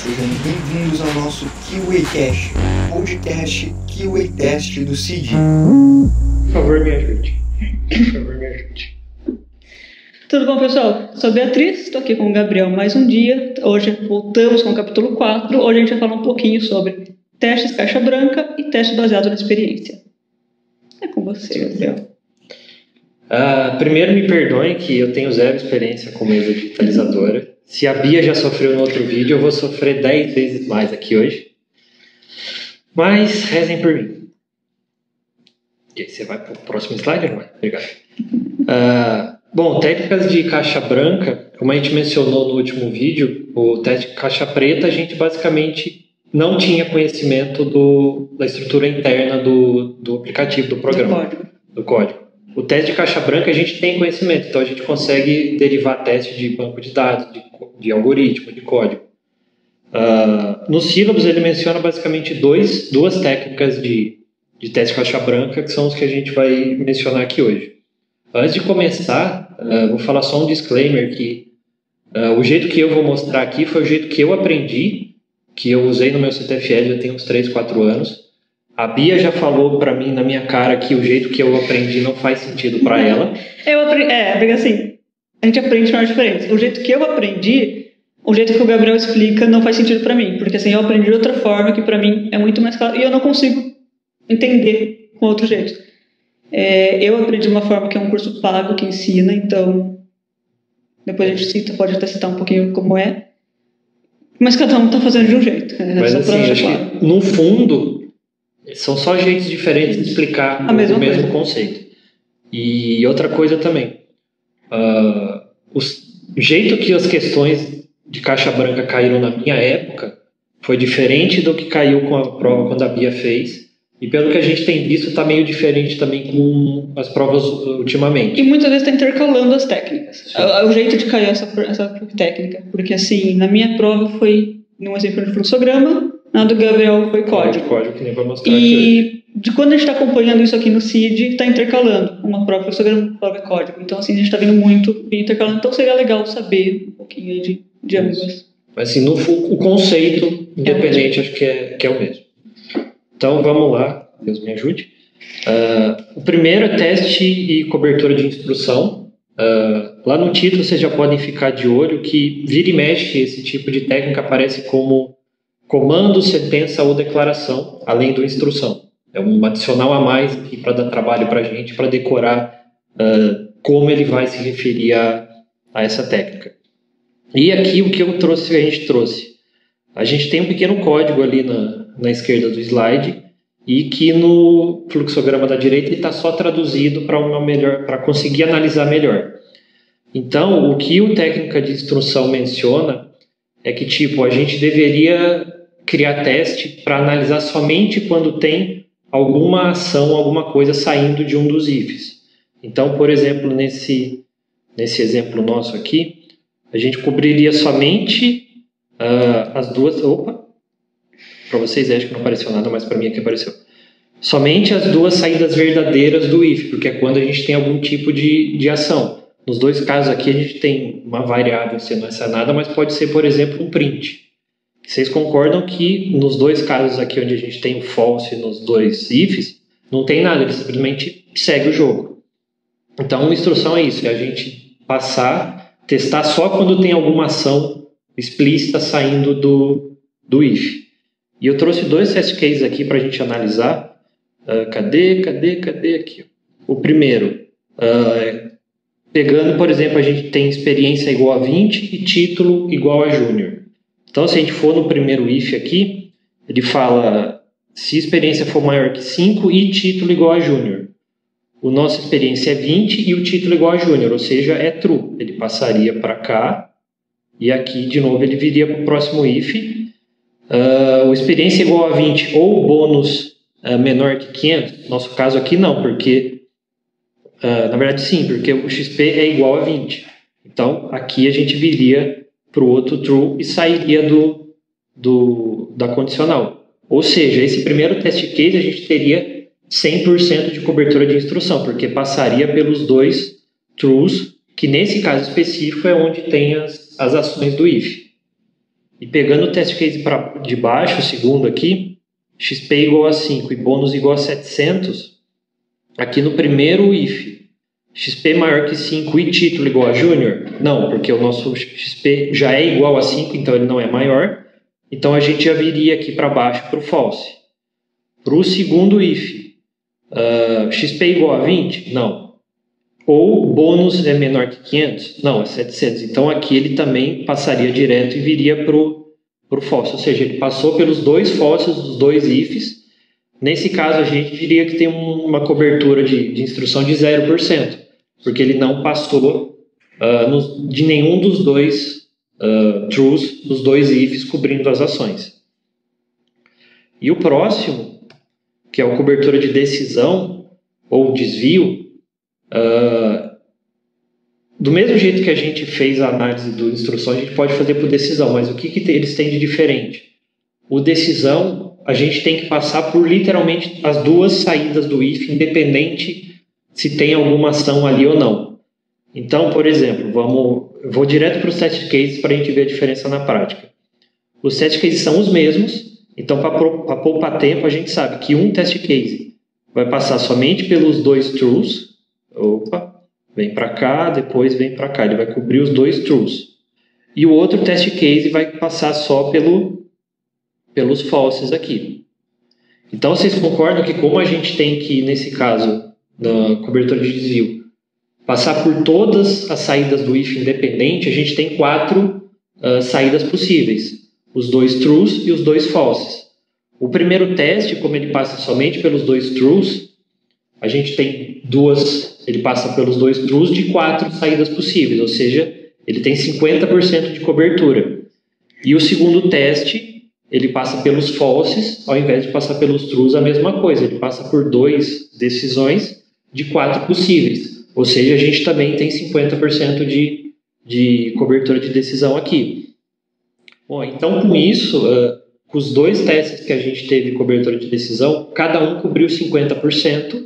Sejam bem-vindos ao nosso QA-Cast, podcast QA-Test do CID. Por favor, me ajude. Tudo bom, pessoal? Sou a Beatriz, estou aqui com o Gabriel mais um dia. Hoje voltamos com o capítulo 4. Hoje a gente vai falar um pouquinho sobre testes caixa branca e teste baseado na experiência. É com você, Gabriel. Primeiro, me perdoem que eu tenho zero experiência com mesa digitalizadora. Se a Bia já sofreu no outro vídeo, eu vou sofrer 10 vezes mais aqui hoje. Mas rezem por mim. E aí, você vai para o próximo slide, não é? Obrigado. Bom, técnicas de caixa branca, como a gente mencionou no último vídeo, o teste de caixa preta, a gente basicamente não tinha conhecimento da estrutura interna do aplicativo, do programa, do código. O teste de caixa branca a gente tem conhecimento, então a gente consegue derivar teste de banco de dados, de algoritmo, de código. No Syllabus ele menciona basicamente duas técnicas de teste de caixa branca, que são os que a gente vai mencionar aqui hoje. Antes de começar, vou falar só um disclaimer que o jeito que eu vou mostrar aqui foi o jeito que eu aprendi, que eu usei no meu CTFL já tem uns 3, 4 anos. A Bia já falou pra mim, na minha cara, que o jeito que eu aprendi não faz sentido pra ela. Porque assim, a gente aprende de formas diferentes. O jeito que eu aprendi, o jeito que o Gabriel explica não faz sentido pra mim. Porque assim, eu aprendi de outra forma que pra mim é muito mais claro e eu não consigo entender com outro jeito. Eu aprendi de uma forma que é um curso pago que ensina, então depois a gente pode até citar um pouquinho como é. Mas cada um tá fazendo de um jeito. Mas assim, acho que no fundo são só jeitos diferentes de explicar o mesmo conceito. E outra coisa também, o jeito que as questões de caixa branca caíram na minha época foi diferente do que caiu com a prova quando a Bia fez. E pelo que a gente tem visto, está meio diferente também com as provas ultimamente. E muitas vezes está intercalando as técnicas. O jeito de cair essa técnica. Porque assim, na minha prova foi num exemplo de fluxograma, na do Gabriel foi código. Código que nem vai mostrar aqui. E de quando a gente está acompanhando isso aqui no CID, está intercalando. Uma prova é fluxograma, uma prova é código. Então assim, a gente está vendo muito intercalando. Então seria legal saber um pouquinho aí de ambos. Mas assim, o conceito independente acho que é o mesmo. Então vamos lá, Deus me ajude. O primeiro é teste e cobertura de instrução. Lá no título vocês já podem ficar de olho que vira e mexe esse tipo de técnica aparece como comando, sentença ou declaração, além do instrução. É um adicional a mais aqui para dar trabalho para a gente, para decorar como ele vai se referir a essa técnica. E aqui o que a gente trouxe. A gente tem um pequeno código ali na esquerda do slide e que no fluxograma da direita ele está só traduzido para conseguir analisar melhor. Então, o que o técnica de instrução menciona é que a gente deveria criar teste para analisar somente quando tem alguma ação, alguma coisa saindo de um dos ifs. Então, por exemplo, nesse exemplo nosso aqui, a gente cobriria somente as duas... Para vocês acho que não apareceu nada, mas para mim aqui apareceu. Somente as duas saídas verdadeiras do if, porque é quando a gente tem algum tipo de ação. Nos dois casos aqui a gente tem uma variável, se não é nada, mas pode ser, por exemplo, um print. Vocês concordam que nos dois casos aqui onde a gente tem o false nos dois ifs, não tem nada, ele simplesmente segue o jogo. Então, a instrução é isso, é a gente testar só quando tem alguma ação explícita saindo do if. E eu trouxe 2 test cases aqui para a gente analisar. Cadê aqui? O primeiro, pegando, por exemplo, a gente tem experiência igual a 20 e título igual a júnior. Então, se a gente for no primeiro if aqui, ele fala se experiência for maior que 5 e título igual a júnior. O nossa experiência é 20 e o título igual a júnior, ou seja, é true. Ele passaria para cá e aqui, de novo, ele viria para o próximo if. O experiência igual a 20 ou bônus menor que 500, nosso caso aqui não, porque na verdade sim, porque o XP é igual a 20. Então aqui a gente viria para o outro true e sairia da condicional. Ou seja, esse primeiro test case a gente teria 100% de cobertura de instrução, porque passaria pelos 2 trues, que nesse caso específico é onde tem as ações do if. e pegando o test case de baixo, o segundo aqui, XP igual a 5 e bônus igual a 700, aqui no primeiro if, XP maior que 5 e título igual a júnior? Não, porque o nosso XP já é igual a 5, então ele não é maior. Então a gente já viria aqui para baixo para o false. Para o segundo if, XP igual a 20? Não. Ou bônus é menor que 500? Não, é 700. Então aqui ele também passaria direto e viria para o false. Ou seja, ele passou pelos dois falses dos dois ifs. Nesse caso a gente diria que tem uma cobertura de instrução de 0%. Porque ele não passou de nenhum dos dois trues, dos dois ifs cobrindo as ações. E o próximo, que é a cobertura de decisão ou desvio, do mesmo jeito que a gente fez a análise do instrução, a gente pode fazer por decisão, mas o que eles têm de diferente? O decisão, a gente tem que passar por literalmente as duas saídas do if, independente se tem alguma ação ali ou não. Então, por exemplo, eu vou direto para os test cases para a gente ver a diferença na prática. Os test cases são os mesmos, então para poupar tempo a gente sabe que um test case vai passar somente pelos dois trues, vem para cá, depois vem para cá, ele vai cobrir os dois trues. E o outro test case vai passar só pelos falses aqui. Então vocês concordam que como a gente tem que, nesse caso, na cobertura de desvio, passar por todas as saídas do if independente, a gente tem 4 saídas possíveis, os dois trues e os dois falses. O primeiro teste, como ele passa somente pelos dois trues, a gente tem ele passa pelos dois trues de 4 saídas possíveis, ou seja, ele tem 50% de cobertura. E o segundo teste, ele passa pelos falses, ao invés de passar pelos trues, a mesma coisa, ele passa por 2 decisões de 4 possíveis, ou seja, a gente também tem 50% de cobertura de decisão aqui. Bom, então com isso, com os 2 testes que a gente teve cobertura de decisão, cada um cobriu 50%,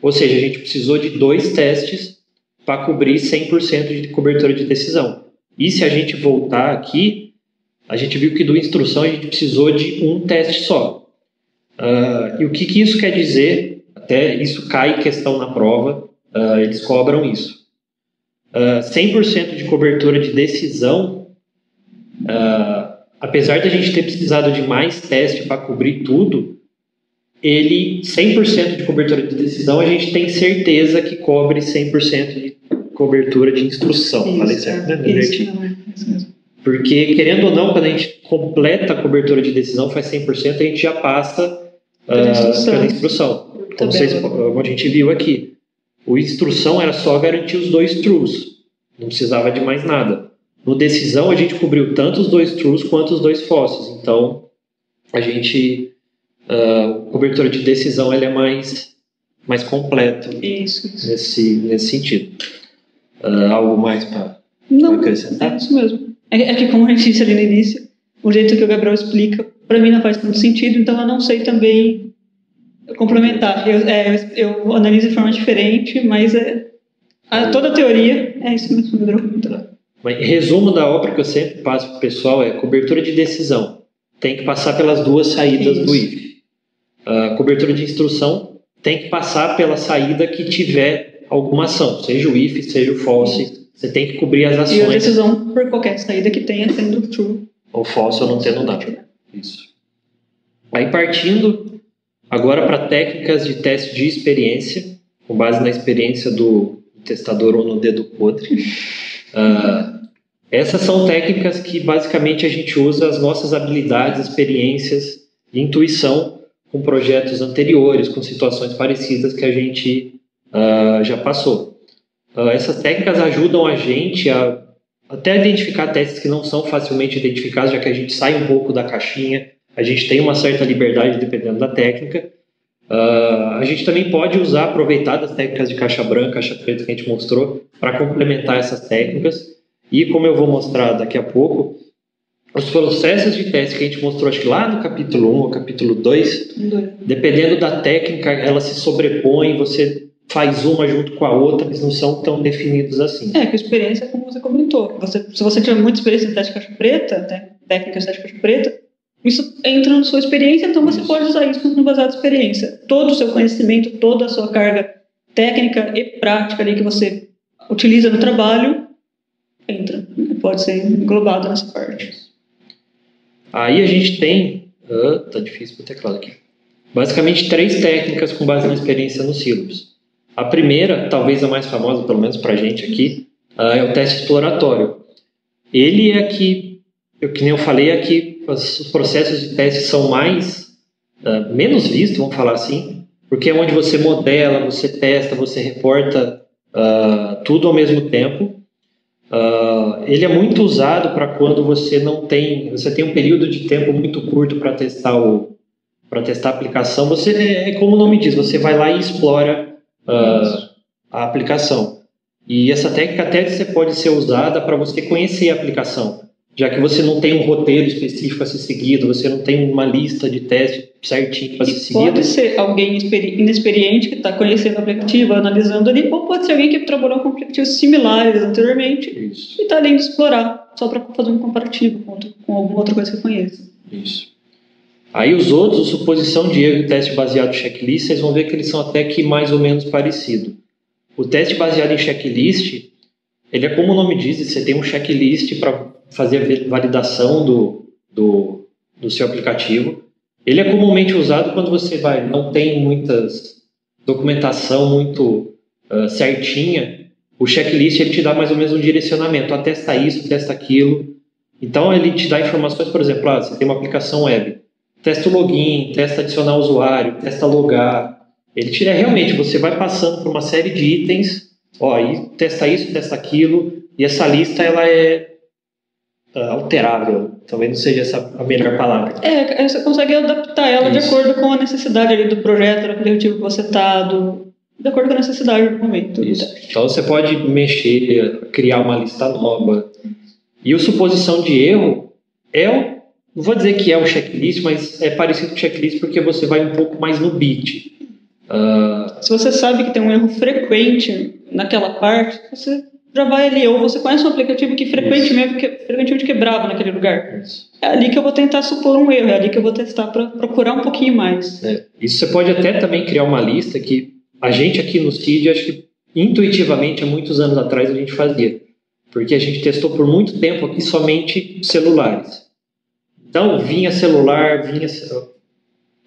ou seja, a gente precisou de 2 testes para cobrir 100% de cobertura de decisão. E se a gente voltar aqui, a gente viu que do instrução a gente precisou de um teste só. E o que isso quer dizer? Até isso cai em questão na prova, eles cobram isso. 100% de cobertura de decisão, apesar de a gente ter precisado de mais teste para cobrir tudo, 100% de cobertura de decisão, a gente tem certeza que cobre 100% de cobertura de instrução. Isso, falei certo, né? Isso mesmo. Porque, querendo ou não, quando a gente completa a cobertura de decisão, faz 100%, a gente já passa pela instrução. Como a gente viu aqui. O instrução era só garantir os 2 trues. Não precisava de mais nada. No decisão, a gente cobriu tanto os 2 trues quanto os 2 falses. Então, a gente... cobertura de decisão ela é mais completa nesse sentido. Algo mais para acrescentar? É isso mesmo. É que, como a gente disse ali no início, o jeito que o Gabriel explica, para mim não faz tanto sentido, então eu não sei também complementar. Eu analiso de forma diferente, mas toda a teoria é isso mesmo, Gabriel. Mas, resumo da obra que eu sempre passo para o pessoal é cobertura de decisão. Tem que passar pelas 2 saídas do if. Cobertura de instrução tem que passar pela saída que tiver alguma ação, seja o if, seja o false. Você tem que cobrir as ações. E a decisão por qualquer saída que tenha, sendo true. Ou false ou não tendo nada. Isso. Aí partindo agora para técnicas de teste de experiência, com base na experiência do testador ou no dedo podre. Essas são técnicas que basicamente a gente usa as nossas habilidades, experiências e intuição com projetos anteriores, com situações parecidas que a gente já passou. Essas técnicas ajudam a gente a até identificar testes que não são facilmente identificados, já que a gente sai um pouco da caixinha, a gente tem uma certa liberdade dependendo da técnica. A gente também pode aproveitar das técnicas de caixa branca, caixa preta que a gente mostrou, para complementar essas técnicas. E como eu vou mostrar daqui a pouco, os processos de teste que a gente mostrou, acho que lá no capítulo 1 ou capítulo 2, dependendo da técnica, elas se sobrepõem, você faz uma junto com a outra, eles não são tão definidos assim. Que a experiência, como você comentou, se você tiver muita experiência em teste de caixa preta, técnicas de caixa preta, isso entra na sua experiência, então você pode usar isso no baseado em experiência. Todo o seu conhecimento, toda a sua carga técnica e prática ali que você utiliza no trabalho, pode ser englobado nessa parte. Aí a gente tem, tá difícil o teclado aqui, basicamente 3 técnicas com base na experiência nos sílabos. A primeira, talvez a mais famosa, pelo menos pra gente aqui, é o teste exploratório. Ele é que nem eu falei, é que os processos de teste são menos vistos, vamos falar assim, porque é onde você modela, você testa, você reporta tudo ao mesmo tempo. Ele é muito usado para quando você tem um período de tempo muito curto para testar a aplicação. Você, como o nome diz, você vai lá e explora a aplicação. E essa técnica até você pode ser usada para você conhecer a aplicação, já que você não tem um roteiro específico a ser seguido, você não tem uma lista de teste certinho para ser seguido. Pode ser alguém inexperiente que está conhecendo o aplicativo, analisando ali, ou pode ser alguém que trabalhou com aplicativos similares anteriormente. Isso. E está ali de explorar, só para fazer um comparativo com alguma outra coisa que conheça. Isso. Aí os outros, suposição de erro e teste baseado em checklist, vocês vão ver que eles são até que mais ou menos parecidos. O teste baseado em checklist, ele é como o nome diz, você tem um checklist para fazer a validação do seu aplicativo. Ele é comumente usado quando você não tem muitas documentação muito certinha. O checklist ele te dá mais ou menos um direcionamento, testa isso, testa aquilo. Então ele te dá informações, por exemplo, você tem uma aplicação web, testa o login, testa adicionar usuário, testa logar. Ele tira realmente, você vai passando por uma série de itens, e testa isso, testa aquilo, e essa lista ela é alterável, talvez não seja essa a melhor palavra. Você consegue adaptar ela de acordo com a necessidade ali do projeto, do aplicativo que você está, de acordo com a necessidade do momento. Isso. Então você pode mexer, criar uma lista nova. E o suposição de erro não vou dizer que é o checklist, mas é parecido com o checklist porque você vai um pouco mais no bit. Se você sabe que tem um erro frequente naquela parte, você já vai ali, ou você conhece um aplicativo que frequentemente quebrava naquele lugar. É ali que eu vou tentar supor um erro, é ali que eu vou testar para procurar um pouquinho mais. Isso você pode até também criar uma lista que a gente aqui no CID, acho que intuitivamente há muitos anos atrás a gente fazia, porque a gente testou por muito tempo aqui somente celulares. Então vinha celular,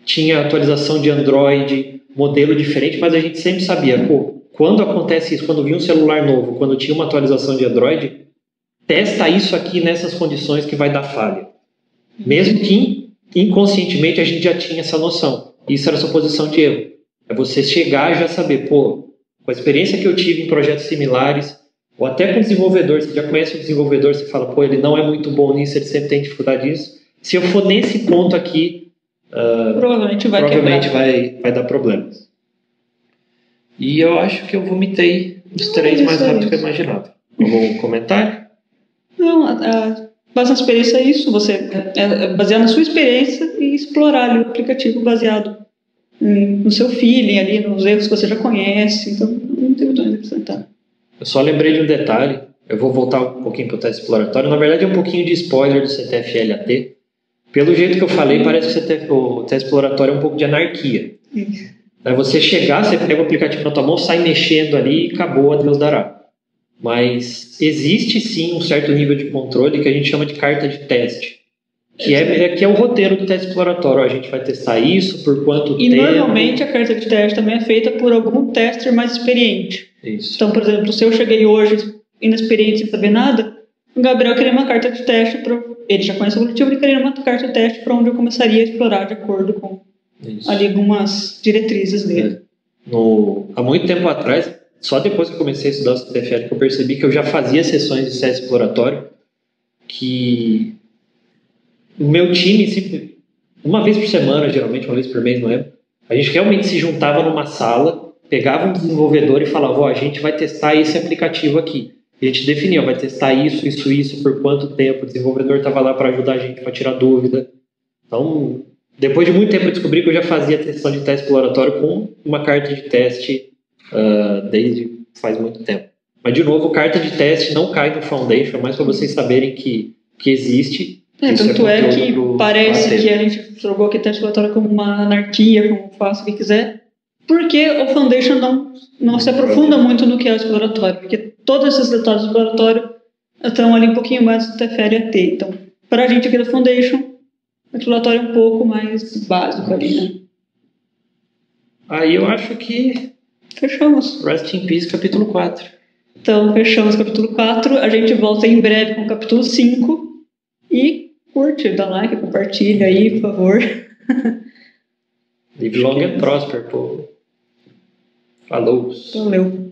tinha atualização de Android, modelo diferente, mas a gente sempre sabia, quando acontece isso, quando vinha um celular novo, quando tinha uma atualização de Android, testa isso aqui nessas condições que vai dar falha. Mesmo que inconscientemente a gente já tinha essa noção. Isso era suposição de erro. É você chegar e já saber, com a experiência que eu tive em projetos similares, ou até com o desenvolvedor, você já conhece o desenvolvedor, você fala, ele não é muito bom nisso, ele sempre tem dificuldade nisso. Se eu for nesse ponto aqui, provavelmente vai dar problema. E eu acho que eu vomitei os 3 mais rápido que eu imaginava. Algum comentário? Não, base na experiência é isso. Você basear na sua experiência e explorar ali o aplicativo baseado no seu feeling ali, nos erros que você já conhece. Então, não tem muito a acrescentar. Eu só lembrei de um detalhe. Eu vou voltar um pouquinho para o teste exploratório. Na verdade, é um pouquinho de spoiler do CTF-LAT. Pelo jeito que eu falei, parece que o teste exploratório é um pouco de anarquia. É você chegar, você pega o aplicativo na tua mão, sai mexendo ali e acabou, a Deus dará. Mas existe sim um certo nível de controle que a gente chama de carta de teste, que é o roteiro do teste exploratório. A gente vai testar isso, por quanto tempo... E normalmente a carta de teste também é feita por algum tester mais experiente. Isso. Então, por exemplo, se eu cheguei hoje inexperiente sem saber nada, o Gabriel queria uma carta de teste, ele já conhece o aplicativo, ele queria uma carta de teste para onde eu começaria a explorar de acordo com ali algumas diretrizes dele. Há muito tempo atrás, só depois que eu comecei a estudar o CTF-L, que eu percebi que eu já fazia sessões de teste exploratório, que o meu time, uma vez por semana, geralmente uma vez por mês, não lembro, a gente realmente se juntava numa sala, pegava um desenvolvedor e falava, a gente vai testar esse aplicativo aqui. A gente definia, vai testar isso, por quanto tempo. O desenvolvedor estava lá para ajudar a gente, para tirar dúvida. Então, depois de muito tempo eu descobri que eu já fazia sessão de teste exploratório com uma carta de teste desde faz muito tempo. Mas, de novo, carta de teste não cai no Foundation, é mais para vocês saberem que existe. Isso Tanto é conteúdo que pro parece AT. que a gente jogou aqui teste exploratório como uma anarquia, como faça o que quiser, porque o Foundation não se aprofunda muito no que é o exploratório, porque todos esses detalhes do exploratório estão ali um pouquinho mais do TFL AT. Então, pra gente aqui da Foundation, o exploratório é um pouco mais básico ali, né? Aí eu acho que Fechamos. Rest in Peace, capítulo 4. Então, fechamos o capítulo 4. A gente volta em breve com o capítulo 5. E curte, dá like, compartilha aí, por favor. Live long and prosper, pô. Falou. Valeu.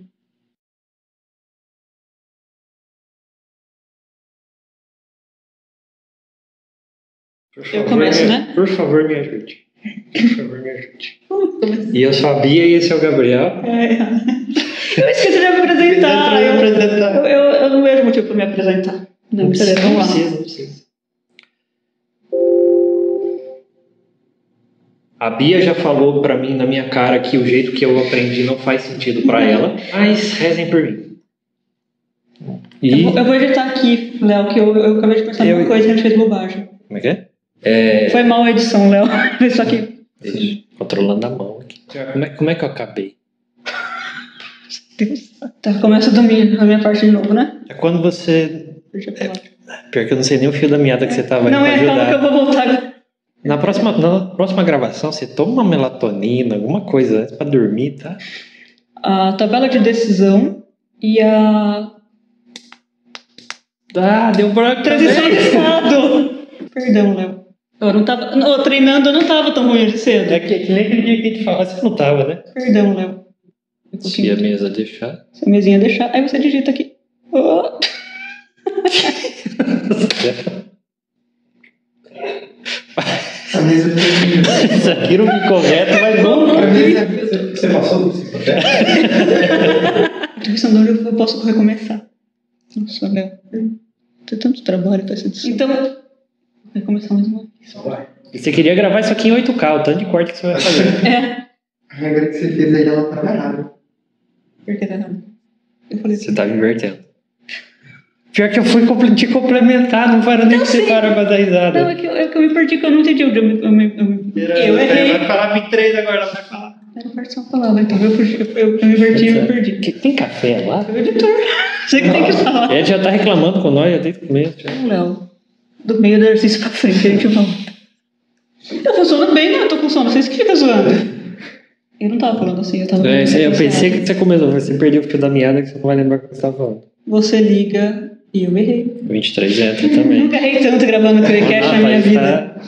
Eu começo, né? Por favor, me ajude. Por favor, me ajude. E eu sabia, e esse é o Gabriel. Eu esqueci de me apresentar. Eu não vejo motivo para me apresentar. Não precisa, vamos lá. Não precisa. A Bia já falou pra mim na minha cara que o jeito que eu aprendi não faz sentido pra ela, mas rezem por mim. E... Eu vou editar aqui, Léo, que eu acabei de pensar numa coisa que a gente fez bobagem. Como é que é? Foi mal a edição, Léo. Isso aqui. Controlando a mão aqui. Como é que eu acabei? Deus. Tá, começa a minha parte de novo, né? É quando você... Deixa eu falar. Pior que eu não sei nem o fio da meada que você tava indo Não, pra ajudar. Calma que eu vou voltar. Na próxima gravação, você toma uma melatonina, alguma coisa antes pra dormir, tá? A tabela de decisão e a... Deu branco transição de também. estado. Perdão, Léo. Eu não tava... treinando eu não tava tão ruim de cedo. É que nem aquele dia que a gente falou, você não tava, né? Perdão, Léo. Se a mesa deixar. Se a mesinha deixar, aí você digita aqui. Oh. A mesa de Isso aqui não me correto, mas não. A mesa... Você passou do psicotécnico? Tô pensando onde eu posso recomeçar. Nossa, Léo. Tem tanto trabalho pra essa edição. Então, vou recomeçar mais uma vez. Vai. E você queria gravar isso aqui em 8K, o tanto de corte que você vai fazer. A regra que você fez aí, ela tá errada. Por que tá errado? Eu falei Você tá me invertendo. Pior que eu fui te complementar, não para nem que você para pra dar risada. Não, é que eu me perdi, que eu não entendi. Eu errei. Vai falar 23 agora, vai falar. Era parte só palavra, então eu me inverti e me perdi. Tem café lá? O editor. Você que tem que falar. Ele já tá reclamando com nós, já desde o começo. Já. Não, Léo. Do meio do exercício pra frente, a gente volta. Tá funcionando bem, né? Eu tô com sono. Vocês que ficam zoando. Eu não tava falando assim, eu tava... Eu pensei que você começou, você perdeu o fio da meada que você não vai lembrar o que você tava falando. Você liga e eu errei. 23 entra também. Nunca errei tanto gravando o Crecast na minha vida. Tá...